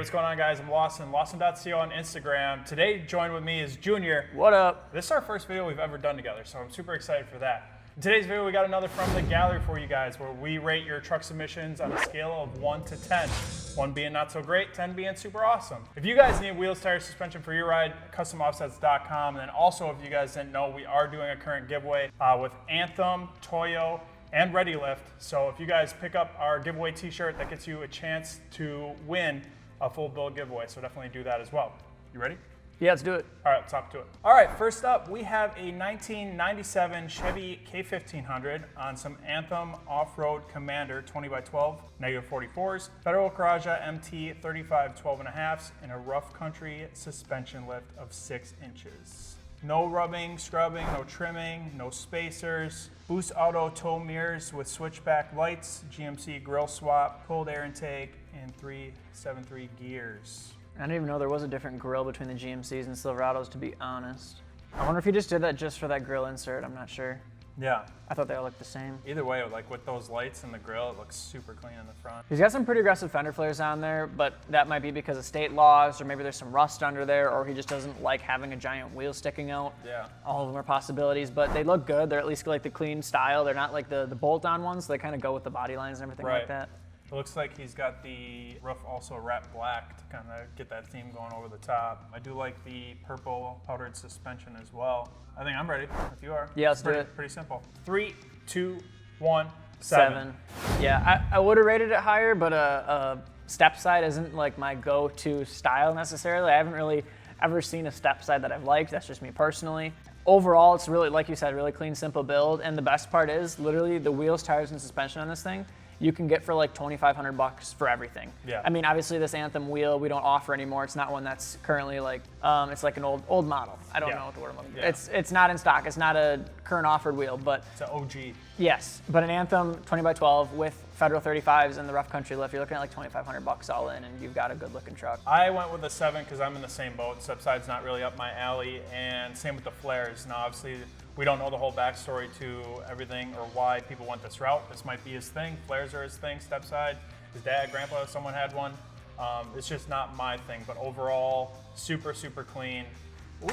what's going on, guys? I'm Lawson, Lawson.co on Instagram. Today, joined with me is Junior. What up? This is our first video we've ever done together, so I'm super excited for that. In today's video, we got another from the gallery for you guys, where we rate your truck submissions on a scale of 1 to 10. 1 being not so great, 10 being super awesome. If you guys need wheels, tires, suspension for your ride, customoffsets.com. And then also, if you guys didn't know, we are doing a current giveaway with Anthem, Toyo, and ReadyLift. So if you guys pick up our giveaway t-shirt, that gets you a chance to win a full build giveaway. So definitely do that as well. You ready? Yeah, let's do it. All right, let's hop to it. All right, first up, we have a 1997 Chevy K-1500 on some Anthem Off-Road Commander 20x12, -44s, Federal Caraja MT 35 12.5s, and a rough country suspension lift of 6 inches. No rubbing, scrubbing, no trimming, no spacers. Boost Auto tow mirrors with switchback lights, GMC grill swap, cold air intake, and 373 gears. I didn't even know there was a different grill between the GMCs and Silverados, to be honest. I wonder if he just did that just for that grill insert. I'm not sure. Yeah. I thought they all looked the same. Either way, like with those lights and the grill, it looks super clean in the front. He's got some pretty aggressive fender flares on there, but that might be because of state laws, or maybe there's some rust under there, or he just doesn't like having a giant wheel sticking out. Yeah. All of them are possibilities, but they look good. They're at least like the clean style. They're not like the bolt-on ones, so they kind of go with the body lines and everything like that. It looks like he's got the roof also wrapped black to kind of get that theme going over the top. I do like the purple powdered suspension as well. I think I'm ready, if you are. Yeah, let's do it. Pretty simple. 3, 2, 1, 7. Yeah, I would have rated it higher, but a step side isn't like my go-to style necessarily. I haven't really ever seen a step side that I've liked. That's just me personally. Overall, it's really, like you said, really clean, simple build. And the best part is literally the wheels, tires, and suspension on this thing you can get for like $2,500 for everything. Yeah. I mean, obviously this Anthem wheel we don't offer anymore. It's not one that's currently like, it's like an old model. I don't know what the word I'm looking for. It's not in stock. It's not a current offered wheel, but it's an OG. Yes, but an Anthem 20x12 with Federal 35s and the rough country lift, you're looking at like $2,500 all in, and you've got a good looking truck. I went with a 7 because I'm in the same boat. Stepside's not really up my alley, and same with the flares. Now, obviously, we don't know the whole backstory to everything or why people went this route. This might be his thing. Flares are his thing. Stepside, his dad, grandpa, someone had one. It's just not my thing, but overall, super, super clean.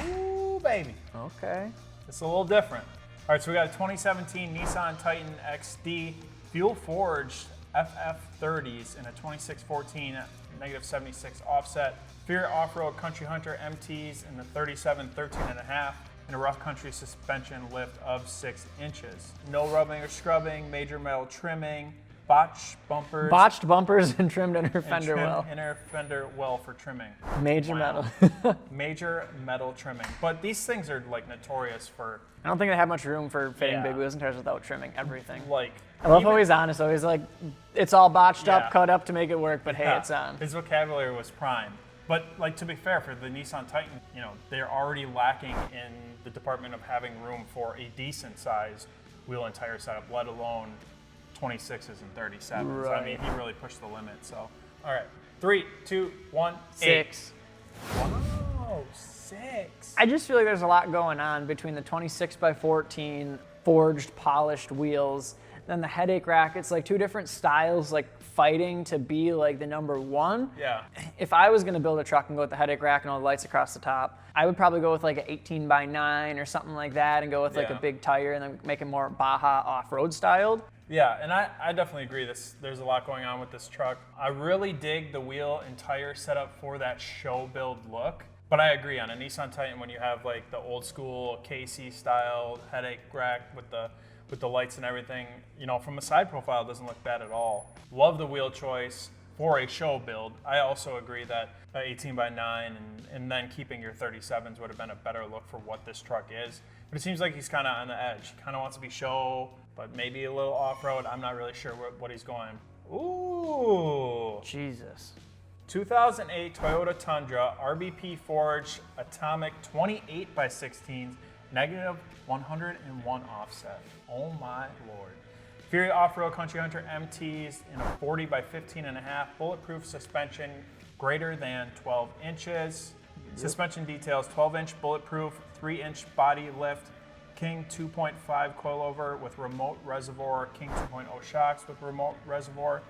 Ooh, baby. Okay. It's a little different. All right, so we got a 2017 Nissan Titan XD fuel forged FF30s in a 2614 -76 offset. Fear Off-Road Country Hunter MTs in the 37 13.5 and a rough country suspension lift of 6 inches. No rubbing or scrubbing, major metal trimming, botched bumpers. Botched bumpers and trimmed inner fender well. Inner fender well for trimming. Major metal. Major metal trimming. But these things are like notorious for... I don't think they have much room for fitting big wheels and tires without trimming everything. Like, I love how he's honest though. He's like, it's all botched up, cut up to make it work, but hey, it's on. His vocabulary was prime. But like, to be fair, for the Nissan Titan, you know, they're already lacking in the department of having room for a decent size wheel and tire setup, let alone 26s and 37s. Right. I mean, he really pushed the limit. So, all right, 3, 2, 1, 6. 8. Wow, 6. I just feel like there's a lot going on between the 26x14 forged, polished wheels, then the headache rack. It's like two different styles, like fighting to be like the number one. Yeah. If I was gonna build a truck and go with the headache rack and all the lights across the top, I would probably go with like an 18x9 or something like that, and go with like a big tire and then make it more Baja off-road styled. Yeah, and I definitely agree. There's a lot going on with this truck. I really dig the wheel and tire setup for that show build look. But I agree, on a Nissan Titan, when you have like the old school KC style headache rack with the lights and everything, you know, from a side profile, it doesn't look bad at all. Love the wheel choice for a show build. I also agree that 18x9 and then keeping your 37s would have been a better look for what this truck is. But it seems like he's kind of on the edge. He kind of wants to be show, but maybe a little off-road. I'm not really sure what he's going. Ooh. Jesus. 2008 Toyota Tundra RBP Forge Atomic 28x16s, -101 offset. Oh my lord. Fury Off-Road Country Hunter MTs in a 40x15.5, bulletproof suspension greater than 12 inches. Suspension details 12-inch bulletproof, 3-inch body lift, King 2.5 coilover with remote reservoir, King 2.0 shocks with remote reservoir,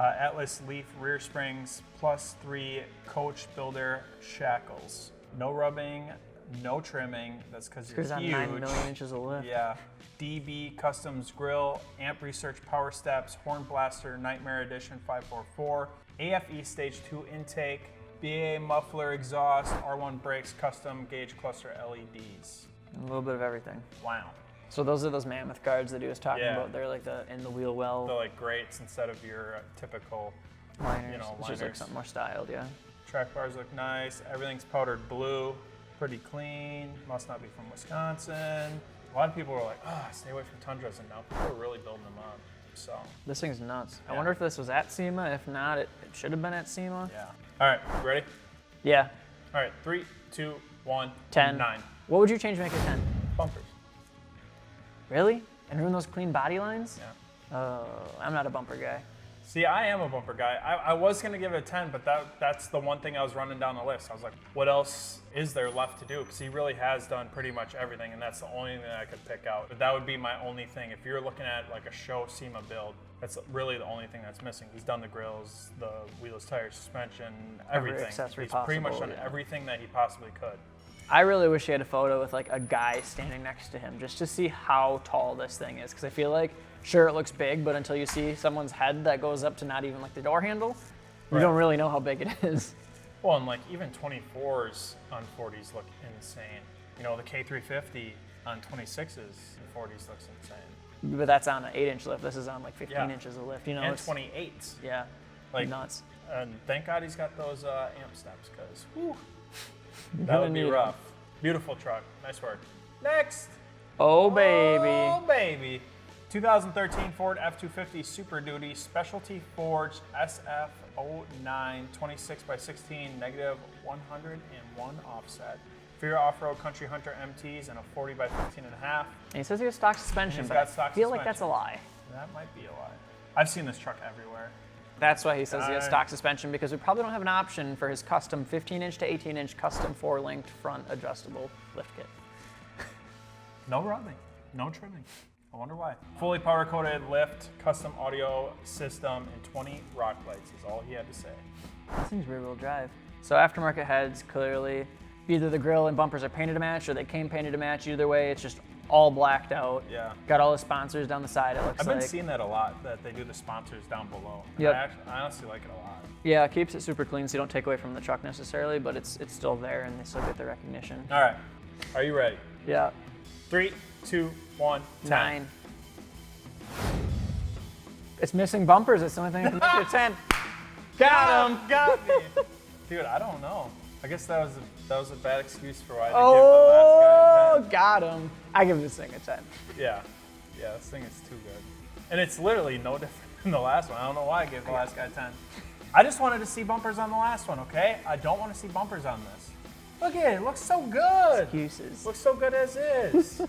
Atlas Leaf rear springs, +3 coach builder shackles. No rubbing, no trimming. That's because you're It's on huge. 9 million inches of lift. Yeah. DB Customs Grill, Amp Research Power Steps, Horn Blaster Nightmare Edition 544, AFE Stage 2 intake, BA muffler exhaust, R1 brakes, custom gauge cluster LEDs. A little bit of everything. Wow. So those are those mammoth guards that he was talking Yeah. about. They're like the in the wheel well They're like grates instead of your typical, liners. you know, It's just like liners. something more styled, yeah. Track bars look nice. Everything's powdered blue, pretty clean. Must not be from Wisconsin. A lot of people were like, oh, stay away from Tundras, and now people are really building them up. So, This thing's nuts. I Yeah. wonder if this was at SEMA. If not, it should have been at SEMA. yeah. All right, you ready? Yeah. All right, 3, 2, 1, 10. 9. What would you change to make it 10? Bumpers. Really? And ruin those clean body lines? Yeah. Oh, I'm not a bumper guy. See, I am a bumper guy. I was gonna give it a 10, but that's the one thing I was running down the list. I was like, what else is there left to do? Because he really has done pretty much everything, and that's the only thing that I could pick out. But that would be my only thing. If you're looking at like a show SEMA build, that's really the only thing that's missing. He's done the grills, the wheels, tires, suspension, everything. accessory He's pretty much possible, done yeah. everything that he possibly could. I really wish he had a photo with like a guy standing next to him just to see how tall this thing is. Because I feel like, sure, it looks big, but until you see someone's head that goes up to not even like the door handle, you Right. don't really know how big it is. Well, and like even 24s on 40s look insane. You know, the K-350 on 26s and 40s looks insane. But that's on an 8-inch lift. This is on like 15 Yeah. inches of lift. You know, And it's 28s. yeah, Like, nuts. And thank God he's got those amp steps, because that gonna would be need 'em. rough. Beautiful truck. Nice work. Next. Oh baby. Oh, baby. 2013 Ford F-250 Super Duty Specialty Forged SF09 26x16 negative 101 offset. For your off-road country hunter MTs and a 40x15.5. And he says he has stock suspension, He's but got I stock feel like that's a suspension. lie. That might be a lie. I've seen this truck everywhere. That's why he says he has Alright. stock suspension, because we probably don't have an option for his custom 15-inch to 18-inch custom 4-linked front adjustable lift kit. No rubbing, no trimming. I wonder why. Fully power-coated lift, custom audio system, and 20 rock lights is all he had to say. This thing's rear-wheel drive. So aftermarket heads, clearly, either the grille and bumpers are painted to match, or they came painted to match. Either way, it's just all blacked out. Yeah. Got all the sponsors down the side, it looks I've like. been seeing that a lot, that they do the sponsors down below. Yep. I honestly like it a lot. Yeah, it keeps it super clean, so you don't take away from the truck necessarily, but it's still there, and they still get the recognition. All right, are you ready? Yeah. 3, 2, 1, 10. 9. It's missing bumpers. That's the only thing that can make it 10. Got him. Got me. Dude, I don't know. I guess that was a bad excuse for why I didn't give the last guy a 10. Got him. I give this thing a 10. Yeah, this thing is too good. And it's literally no different than the last one. I don't know why I gave the last guy 10. I just wanted to see bumpers on the last one, okay? I don't want to see bumpers on this. Look at it, it looks so good. Excuses. Looks so good as is.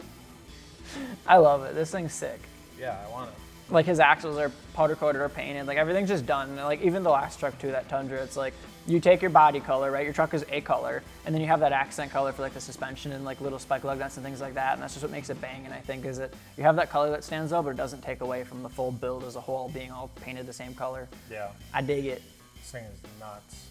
I love it. This thing's sick. Yeah, I want it. Like his axles are powder coated or painted. Like everything's just done. And like even the last truck too, that Tundra, it's like you take your body color, right? Your truck is a color, and then you have that accent color for like the suspension and like little spike lug nuts and things like that. And that's just what makes it banging, I think, is that you have that color that stands out, but it doesn't take away from the full build as a whole being all painted the same color. Yeah, I dig it. this thing is nuts.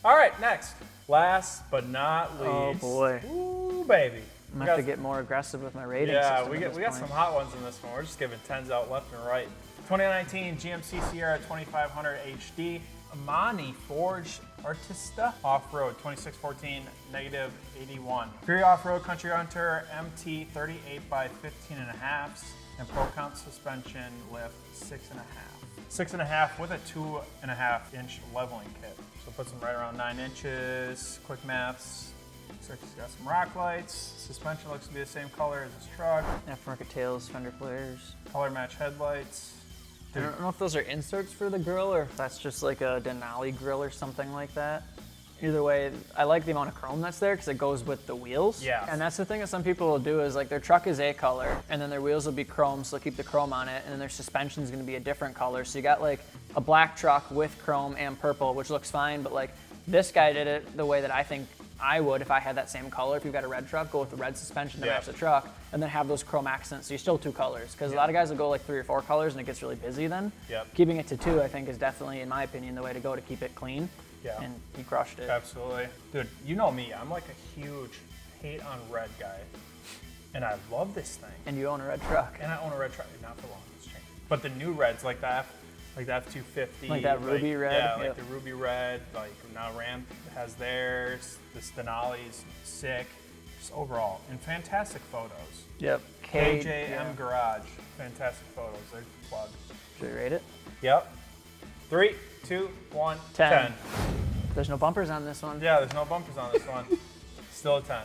All right, next. Last but not least. Oh boy. Ooh, baby. I'm gonna have to get more aggressive with my rating Yeah, system. we at this got point. some hot ones in this one. We're just giving 10s out left and right. 2019 GMC Sierra 2500 HD Amani Forged Artista Off-Road 2614 negative 81. For your off-road country hunter MT 38x15.5 and Pro Count suspension lift 6.5. 6.5 with a 2.5 inch leveling kit. So puts them right around 9 inches. Quick maths. Looks like he's got some rock lights. Suspension looks to be the same color as his truck. Aftermarket tails, fender flares. Color match headlights. I don't know if those are inserts for the grill or if that's just like a Denali grill or something like that. Either way, I like the amount of chrome that's there because it goes with the wheels. Yeah. And that's the thing that some people will do is like their truck is a color and then their wheels will be chrome, so they'll keep the chrome on it, and then their suspension is going to be a different color. So you got like a black truck with chrome and purple, which looks fine, but like this guy did it the way that I think I would, if I had that same color, if you've got a red truck, go with the red suspension to match the truck, and then have those chrome accents, so you're still 2 colors. Because a lot of guys will go like 3 or 4 colors, and it gets really busy then. Yep. Keeping it to 2, I think, is definitely, in my opinion, the way to go to keep it clean. Yeah. And you crushed it. Absolutely. Dude, you know me. I'm like a huge hate on red guy. And I love this thing. And you own a red truck. And I own a red truck. Not for long. It's changed. But the new reds, like the F250. Like that ruby red? Yeah, like the ruby red. Like now Ram has theirs. This Denali's sick. Just overall. And fantastic photos. Yep. KJM Garage. Fantastic photos. There's the plug. Should we rate it? Yep. 3, 2, 1, 10. There's no bumpers on this one. Yeah, there's no bumpers on this one. Still a 10.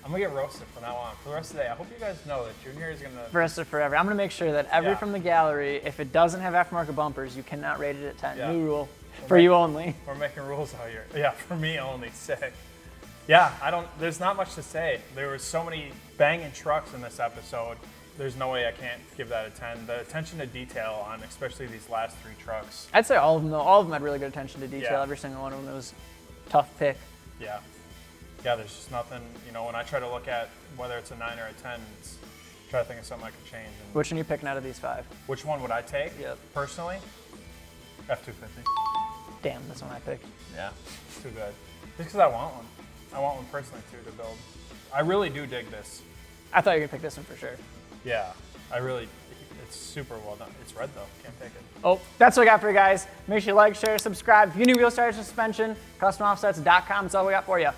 I'm gonna get roasted from now on. For the rest of the day, I hope you guys know that Junior is gonna... For rest of forever. I'm gonna make sure that every from the gallery, if it doesn't have aftermarket bumpers, you cannot rate it at 10. Yeah. New rule. For you only. We're making rules out here. Yeah, for me only. Sick. Yeah, there's not much to say. There were so many banging trucks in this episode. There's no way I can't give that a 10. The attention to detail on especially these last 3 trucks. I'd say all of them, though. All of them had really good attention to detail. Yeah. Every single one of them. It was a tough pick. Yeah. Yeah, there's just nothing, when I try to look at whether it's a 9 or a 10, try to think of something I could change. And Which one are you picking out of these 5? which one would I take? Yep. Personally? F250. Damn, that's one I picked. Yeah, it's too good. Just because I want one. I want one personally, too, to build. I really do dig this. I thought you were going to pick this one for sure. Yeah, it's super well done. It's red, though. Can't take it. Oh, that's what I got for you guys. Make sure you like, share, subscribe. If you need wheel starter suspension, customoffsets.com. That's all we got for you.